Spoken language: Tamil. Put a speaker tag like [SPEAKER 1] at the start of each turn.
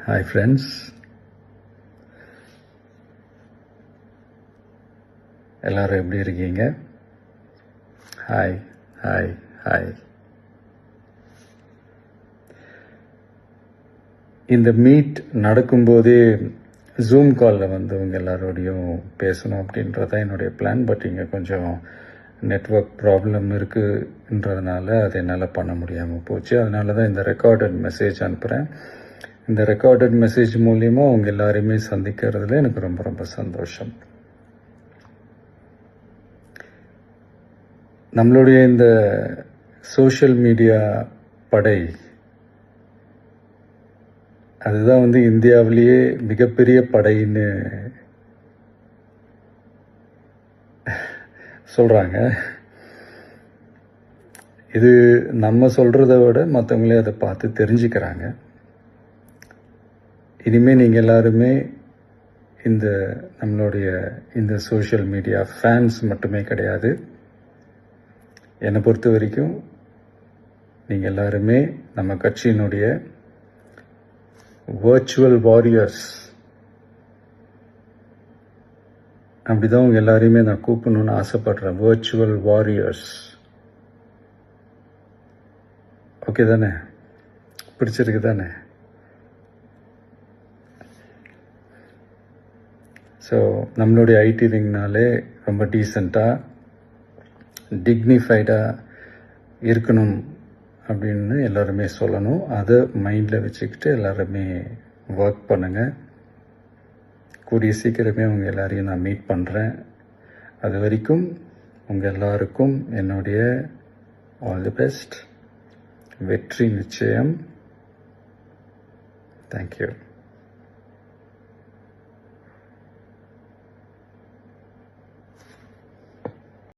[SPEAKER 1] Hi friends, எல்லாரும் எப்படி இருக்கீங்க? Hi hi hi. இந்த மீட் நடக்கும்போதே ஜூம் காலில் வந்து உங்கள் எல்லாரோடையும் பேசணும் அப்படின்றதான் என்னுடைய பிளான். பட் இங்கே கொஞ்சம் நெட்வொர்க் ப்ராப்ளம் இருக்குன்றதுனால அது என்னால் பண்ண முடியாமல் போச்சு. அதனால தான் இந்த ரெக்கார்டட் மெசேஜ் அனுப்புகிறேன். இந்த ரெக்கார்டட் மெசேஜ் மூலிமா உங்கள் எல்லாரையுமே சந்திக்கிறதுல எனக்கு ரொம்ப ரொம்ப சந்தோஷம். நம்மளுடைய இந்த சோஷியல் மீடியா படை, அதுதான் வந்து இந்தியாவிலேயே மிகப்பெரிய படைன்னு சொல்கிறாங்க. இது நம்ம சொல்கிறத விட மற்றவங்களே அதை பார்த்து தெரிஞ்சுக்கிறாங்க. இனிமேல் நீங்கள் எல்லாருமே நம்மளுடைய இந்த சோஷியல் மீடியா ஃபேன்ஸ் மட்டுமே கிடையாது. என்னை பொறுத்த வரைக்கும் நீங்கள் எல்லாருமே நம்ம கட்சியினுடைய வர்ச்சுவல் வாரியர்ஸ். அப்படிதான் உங்கள் எல்லாரையுமே நான் கூப்பிடணும்னு ஆசைப்படுறேன். Virtual warriors. ஓகே தானே? பிடிச்சிருக்கு தானே? ஸோ நம்மளுடைய ஐடி விங்னாலே ரொம்ப டீசெண்டாக டிக்னிஃபைடாக இருக்கணும் அப்படின்னு எல்லாருமே சொல்லணும். அதை மைண்டில் வச்சுக்கிட்டு எல்லாருமே ஒர்க் பண்ணுங்கள். கூடிய சீக்கிரமே உங்கள் எல்லாரையும் நான் மீட் பண்ணுறேன். அது வரைக்கும் உங்கள் எல்லாருக்கும் என்னுடைய ஆல் தி பெஸ்ட். வெற்றி நிச்சயம். தேங்க்யூ.